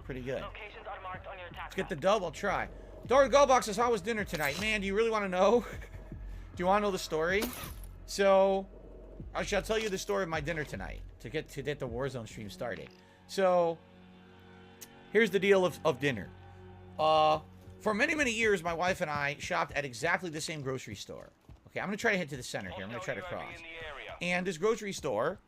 pretty good. Locations are marked on your attack Let's get the map. dub. I'll try. Dora Goldbox says, how was dinner tonight? Man, do you really want to know? Do you want to know the story? So, I shall tell you the story of my dinner tonight to get the Warzone stream started. So, here's the deal of dinner. For many, many years, my wife and I shopped at exactly the same grocery store. Okay, I'm going to try to head to the center here. I'm going to try to cross. And this grocery store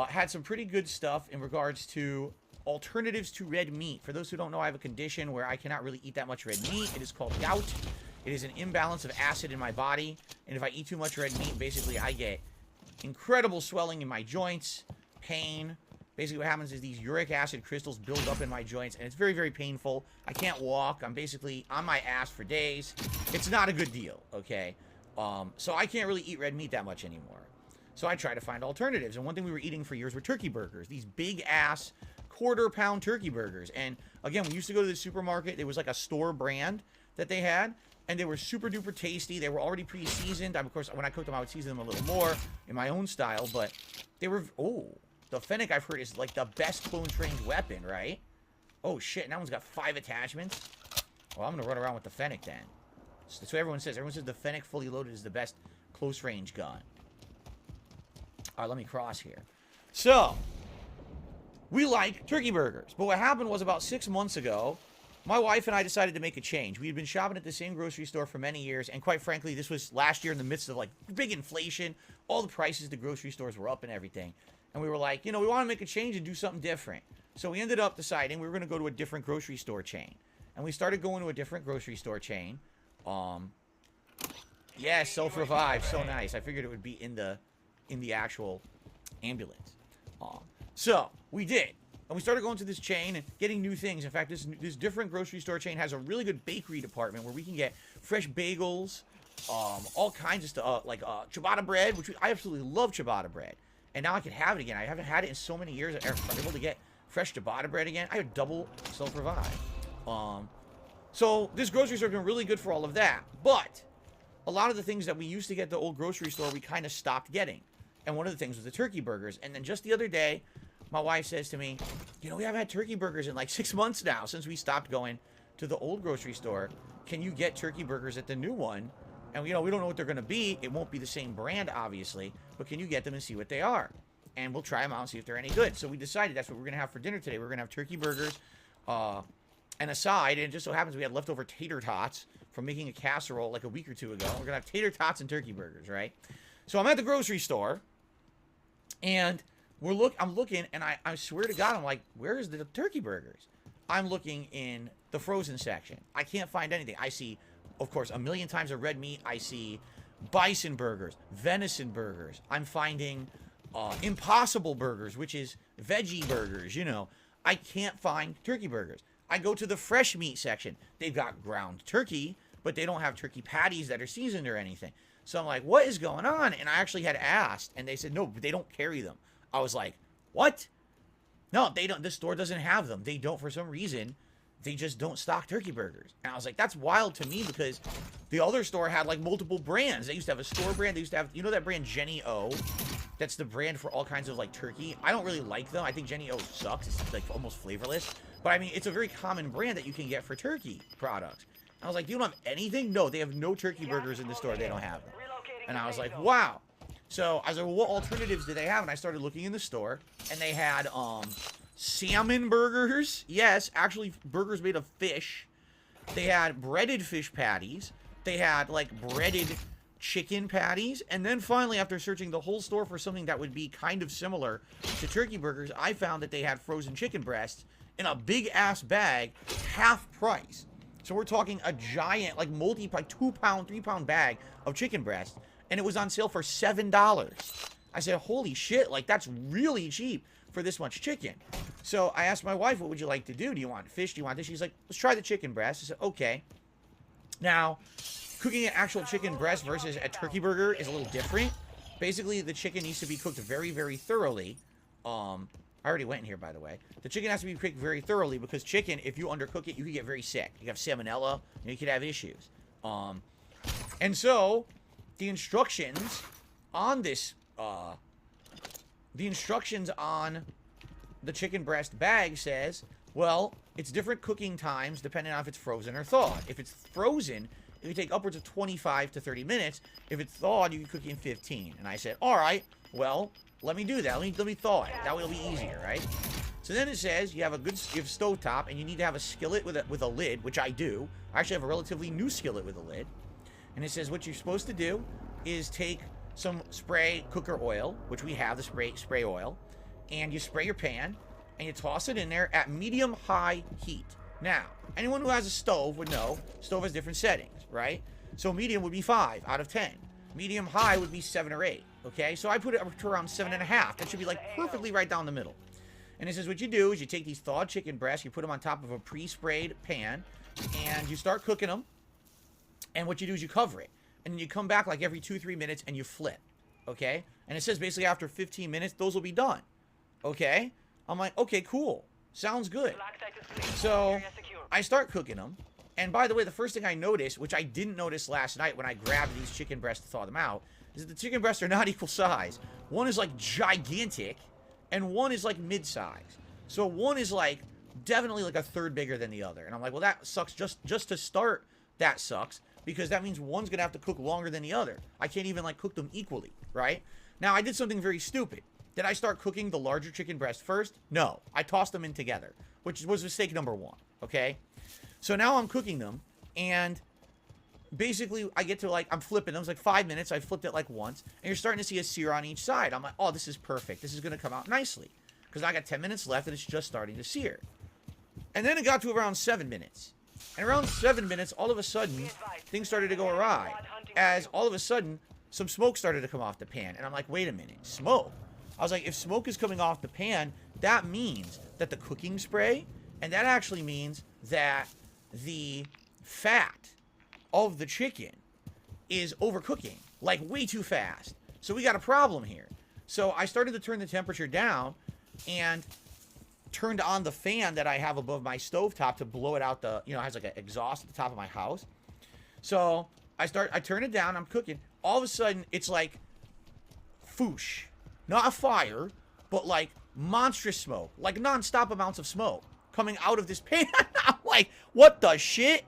had some pretty good stuff in regards to alternatives to red meat. For those who don't know, I have a condition where I cannot really eat that much red meat. It is called gout. It is an imbalance of acid in my body. And if I eat too much red meat, basically I get incredible swelling in my joints, pain. Basically what happens is these uric acid crystals build up in my joints, and it's very, very painful. I can't walk. I'm basically on my ass for days. It's not a good deal, okay? So I can't really eat red meat that much anymore. So I try to find alternatives. And one thing we were eating for years were turkey burgers. These big-ass quarter-pound turkey burgers. And again, we used to go to the supermarket. There was like a store brand that they had, and they were super-duper tasty. They were already pre-seasoned. Of course, when I cooked them, I would season them a little more in my own style. But they were... Oh, the Fennec, I've heard, is like the best close-range weapon, right? Oh, shit. And that one's got 5 attachments. Well, I'm going to run around with the Fennec then. That's what everyone says. Everyone says the Fennec fully loaded is the best close-range gun. All right, let me cross here. So, we like turkey burgers. But what happened was about 6 months ago, my wife and I decided to make a change. We had been shopping at the same grocery store for many years. And quite frankly, this was last year in the midst of like big inflation. All the prices, the grocery stores were up and everything. And we were like, you know, we want to make a change and do something different. So we ended up deciding we were going to go to a different grocery store chain. And we started going to a different grocery store chain. Yeah, self-revive. So nice. I figured it would be in the actual ambulance. So we did. And we started going to this chain and getting new things. In fact, this different grocery store chain has a really good bakery department where we can get fresh bagels, all kinds of stuff, like ciabatta bread, which I absolutely love ciabatta bread. And now I can have it again. I haven't had it in so many years. I'm able to get fresh ciabatta bread again. I have double self-revive. So this grocery store has been really good for all of that. But a lot of the things that we used to get at the old grocery store, we kind of stopped getting. And one of the things was the turkey burgers. And then just the other day, my wife says to me, you know, we haven't had turkey burgers in like 6 months now since we stopped going to the old grocery store. Can you get turkey burgers at the new one? And, you know, we don't know what they're going to be. It won't be the same brand, obviously. But can you get them and see what they are? And we'll try them out and see if they're any good. So we decided that's what we're going to have for dinner today. We're going to have turkey burgers and a side. And it just so happens we had leftover tater tots from making a casserole like a week or two ago. We're going to have tater tots and turkey burgers, right? So I'm at the grocery store. And I'm looking, and I swear to God, I'm like, where is the turkey burgers? I'm looking in the frozen section. I can't find anything. I see, of course, a million times of red meat. I see bison burgers, venison burgers. I'm finding impossible burgers, which is veggie burgers, you know. I can't find turkey burgers. I go to the fresh meat section. They've got ground turkey, but they don't have turkey patties that are seasoned or anything. So I'm like, what is going on? And I actually had asked, and they said, no, they don't carry them. I was like, what? No, they don't. This store doesn't have them. They don't, for some reason, they just don't stock turkey burgers. And I was like, that's wild to me because the other store had like multiple brands. They used to have a store brand. They used to have, you know that brand Jenny O? That's the brand for all kinds of like turkey. I don't really like them. I think Jenny O sucks. It's like almost flavorless. But I mean, it's a very common brand that you can get for turkey products. I was like, you don't have anything? No, they have no turkey burgers in the store. They don't have them. And I was like, wow. So I was like, well, what alternatives do they have? And I started looking in the store, and they had salmon burgers. Yes, actually burgers made of fish. They had breaded fish patties. They had like breaded chicken patties. And then finally, after searching the whole store for something that would be kind of similar to turkey burgers, I found that they had frozen chicken breasts in a big-ass bag, half price. So we're talking a giant, like 2-pound, 3-pound bag of chicken breast. And it was on sale for $7. I said, holy shit, like that's really cheap for this much chicken. So I asked my wife, what would you like to do? Do you want fish? Do you want this? She's like, let's try the chicken breast. I said, okay. Now, cooking an actual chicken breast versus a turkey burger is a little different. Basically, the chicken needs to be cooked very, very thoroughly. I already went in here, by the way. The chicken has to be cooked very thoroughly because chicken, if you undercook it, you can get very sick. You have salmonella, and you could have issues. And so, the instructions on this, the instructions on the chicken breast bag says, Well, it's different cooking times depending on if it's frozen or thawed. If it's frozen, it can take upwards of 25 to 30 minutes. If it's thawed, you can cook it in 15. And I said, all right, well, let me do that. Let me thaw it. That way it'll be easier, right? So then it says you have you have stovetop, and you need to have a skillet with a lid, which I do. I actually have a relatively new skillet with a lid. And it says what you're supposed to do is take some spray cooker oil, which we have, the spray oil, and you spray your pan, and you toss it in there at medium-high heat. Now, anyone who has a stove would know stove has different settings, right? So medium would be 5 out of 10. Medium-high would be 7 or 8, okay? So I put it up to around 7.5. That should be like perfectly right down the middle. And it says what you do is you take these thawed chicken breasts, you put them on top of a pre-sprayed pan, and you start cooking them. And what you do is you cover it. And then you come back like every 2-3 minutes and you flip, okay? And it says basically after 15 minutes, those will be done, okay? I'm like, okay, cool. Sounds good. So I start cooking them. And by the way, the first thing I noticed, which I didn't notice last night when I grabbed these chicken breasts to thaw them out, is that the chicken breasts are not equal size. One is like gigantic, and one is like mid-size. So one is like definitely like a third bigger than the other. And I'm like, well, that sucks. Just to start, that sucks. Because that means one's going to have to cook longer than the other. I can't even, like, cook them equally, right? Now, I did something very stupid. Did I start cooking the larger chicken breast first? No. I tossed them in together, which was mistake number 1, okay? So now I'm cooking them, and basically I get to, like, I'm flipping them. It's like 5 minutes. I flipped it, like, once, and you're starting to see a sear on each side. I'm like, oh, this is perfect. This is going to come out nicely because I got 10 minutes left, and it's just starting to sear. And then it got to around 7 minutes. And around 7 minutes, all of a sudden, things started to go awry. As all of a sudden, some smoke started to come off the pan. And I'm like, wait a minute, smoke? I was like, if smoke is coming off the pan, that means that the cooking spray, and that actually means that the fat of the chicken is overcooking, like way too fast. So we got a problem here. So I started to turn the temperature down, and turned on the fan that I have above my stovetop to blow it out the, it has like an exhaust at the top of my house. So I turn it down, I'm cooking. All of a sudden, it's like foosh. Not a fire, but like monstrous smoke. Like non-stop amounts of smoke coming out of this pan. I'm like, what the shit?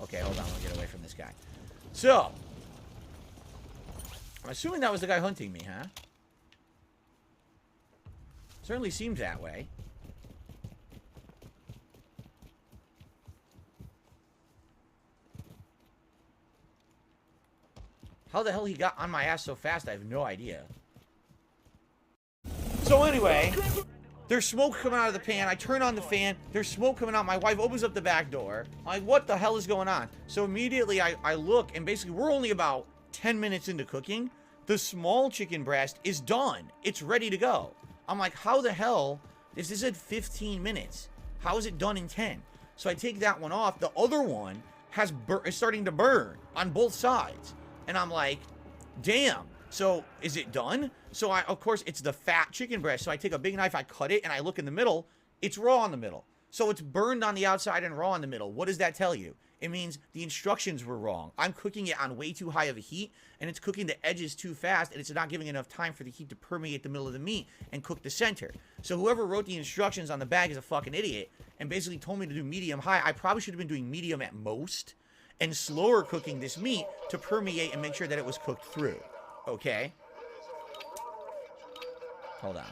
Okay, hold on, we'll get away from this guy. So, I'm assuming that was the guy hunting me, huh? Certainly seems that way. How the hell he got on my ass so fast, I have no idea. So anyway, there's smoke coming out of the pan. I turn on the fan. There's smoke coming out. My wife opens up the back door. I'm like, what the hell is going on? So immediately I look, and basically we're only about 10 minutes into cooking. The small chicken breast is done. It's ready to go. I'm like, how the hell? This is at 15 minutes. How is it done in 10? So I take that one off. The other one is starting to burn on both sides. And I'm like, damn. So is it done? So of course, it's the fat chicken breast. So I take a big knife, I cut it, and I look in the middle. It's raw in the middle. So it's burned on the outside and raw in the middle. What does that tell you? It means the instructions were wrong. I'm cooking it on way too high of a heat, and it's cooking the edges too fast, and it's not giving enough time for the heat to permeate the middle of the meat and cook the center. So whoever wrote the instructions on the bag is a fucking idiot and basically told me to do medium-high. I probably should have been doing medium at most and slower cooking this meat to permeate and make sure that it was cooked through. Okay? Hold on.